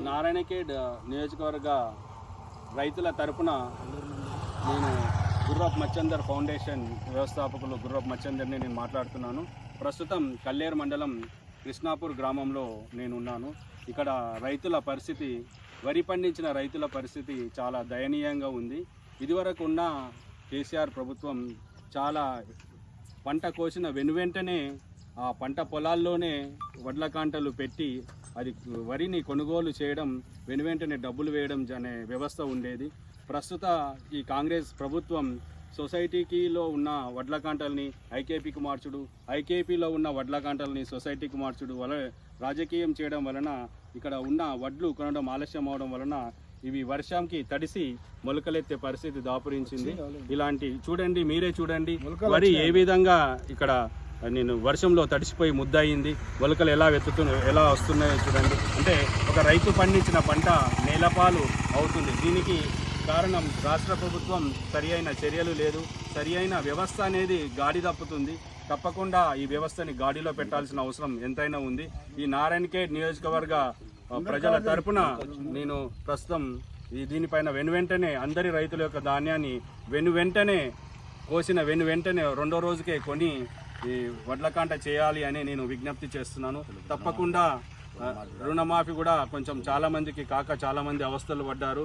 నారాయణఖేడ్ నియోజకవర్గ రైతుల తరపున నేను గుర్రపు మచ్చందర్ ఫౌండేషన్ వ్యవస్థాపకులు గుర్రపు మచ్చందర్ని నేను మాట్లాడుతున్నాను. ప్రస్తుతం కల్లేరు మండలం కృష్ణాపూర్ గ్రామంలో నేను ఉన్నాను. ఇక్కడ రైతుల పరిస్థితి, వరి పండించిన రైతుల పరిస్థితి చాలా దయనీయంగా ఉంది. ఇదివరకు ఉన్న కేసీఆర్ ప్రభుత్వం చాలా పంట కోసిన వెనువెంటనే ఆ పంట పొలాల్లోనే వడ్ల కాంటలు పెట్టి అది వరిని కొనుగోలు చేయడం, వెనువెంటనే డబ్బులు వేయడం అనే వ్యవస్థ ఉండేది. ప్రస్తుత ఈ కాంగ్రెస్ ప్రభుత్వం సొసైటీలో ఉన్న వడ్ల కాంటల్ని ఐకేపీకి మార్చుడు, ఐకేపీలో ఉన్న వడ్ల కాంటల్ని సొసైటీకి మార్చుడు వల్ల రాజకీయం చేయడం వలన ఇక్కడ ఉన్న వడ్లు కొనడం ఆలస్యం అవడం వలన ఇవి వర్షంకి తడిసి మొలకలెత్తే పరిస్థితి దాపురించింది. ఇలాంటి చూడండి, మీరే చూడండి వరి ఏ విధంగా ఇక్కడ నేను వర్షంలో తడిసిపోయి ముద్దయింది. మొలకలు ఎలా వస్తున్నాయో చూడండి. అంటే ఒక రైతు పండించిన పంట నేలపాలు అవుతుంది. దీనికి కారణం రాష్ట్ర ప్రభుత్వం సరి అయిన చర్యలు లేదు. సరి అయిన వ్యవస్థ అనేది గాడి తప్పుతుంది. తప్పకుండా ఈ వ్యవస్థని గాడిలో పెట్టాల్సిన అవసరం ఎంతైనా ఉంది. ఈ నారాయణఖేడ్ నియోజకవర్గ ప్రజల తరపున నేను ప్రస్తుతం దీనిపైన వెనువెంటనే అందరి రైతుల యొక్క ధాన్యాన్ని వెనువెంటనే కోసిన వెనువెంటనే రెండో రోజుకే కొని ఈ వడ్లకాంట చేయాలి అని నేను విజ్ఞప్తి చేస్తున్నాను. తప్పకుండా రుణమాఫీ కూడా కొంచెం చాలామందికి కాక చాలామంది అవస్థలు పడ్డారు.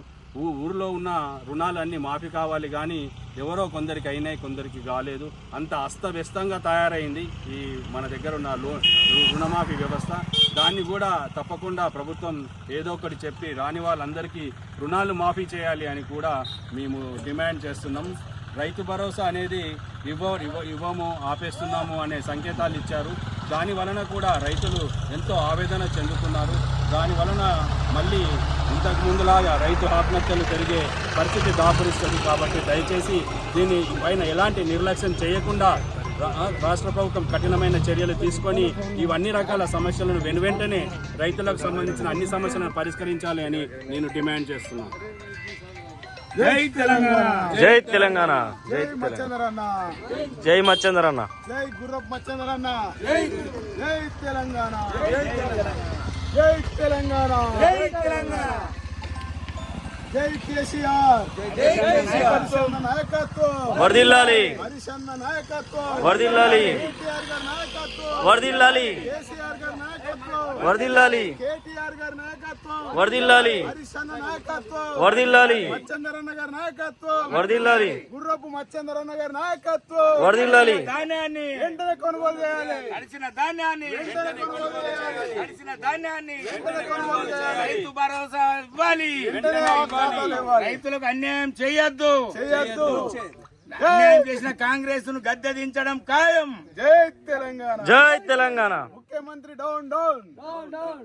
ఊరిలో ఉన్న రుణాలన్నీ మాఫీ కావాలి, కానీ ఎవరో కొందరికి అయినాయి, కొందరికి కాలేదు. అంత అస్తవ్యస్తంగా తయారైంది ఈ మన దగ్గర ఉన్న రుణమాఫీ వ్యవస్థ. దాన్ని కూడా తప్పకుండా ప్రభుత్వం ఏదో ఒకటి చెప్పి రాని వాళ్ళందరికీ రుణాలు మాఫీ చేయాలి అని కూడా మేము డిమాండ్ చేస్తున్నాం. రైతు భరోసా అనేది ఇవ్వము, ఆపేస్తున్నాము అనే సంకేతాలు ఇచ్చారు. దాని వలన కూడా రైతులు ఎంతో ఆవేదన చెందుతున్నారు. దాని వలన మళ్ళీ ఇంతకు ముందులాగా రైతు ఆత్మహత్యలు పెరిగే పరిస్థితి దాపురిస్తుంది. కాబట్టి దయచేసి దీని పైన ఎలాంటి నిర్లక్ష్యం చేయకుండా రాష్ట్ర ప్రభుత్వం కఠినమైన చర్యలు తీసుకొని ఇవన్నీ రకాల సమస్యలను వెనువెంటనే రైతులకు సంబంధించిన అన్ని సమస్యలను పరిష్కరించాలి అని నేను డిమాండ్ చేస్తున్నాను. జై తెలంగాణ, జై తెలంగాణ, జై మచ్చందరన్న, జై మచ్చందరన్న, జై గుర్రపు మచ్చందరన్న, జై తెలంగాణ, జై తెలంగాణ, జై తెలంగాణ, జై కేసీఆర్, హరిశన్న నాయకత్వం వర్ధిల్లాలి, హరిశన్న నాయకత్వం వర్ధిల్లాలి, కేటీఆర్ గారి నాయకత్వం వర్ధిల్లాలి, కేసీఆర్ గారి నాయకత్వం వర్ధిల్లాలి, కేటీఆర్ గారి నాయకత్వం వర్ధిల్లాలి, హరిశన్న నాయకత్వం వర్ధిల్లాలి, మచ్చందరన్న గారి నాయకత్వం వర్ధిల్లాలి, గుర్రపు మచ్చందరన్న గారి నాయకత్వం వర్ధిల్లాలి, ధాన్యాన్ని వెంటనే కొనుగోలు చేయాలి, అడిచిన ధాన్యాన్ని వెంటనే కొనుగోలు చేయాలి, అడిచిన ధాన్యాన్ని వెంటనే కొనుగోలు చేయాలి, రైతు భరోసా ఇవ్వాలి. వెంటనే ఖాతాలు ఇవ్వాలి. రైతులకు అన్యాయం చేయొద్దు. చేయొద్దు. అన్యాయం చేసిన కాంగ్రెస్ ను గద్దె దించడం ఖాయం. జై తెలంగాణ, జై తెలంగాణ. ముఖ్యమంత్రి డౌన్ డౌన్.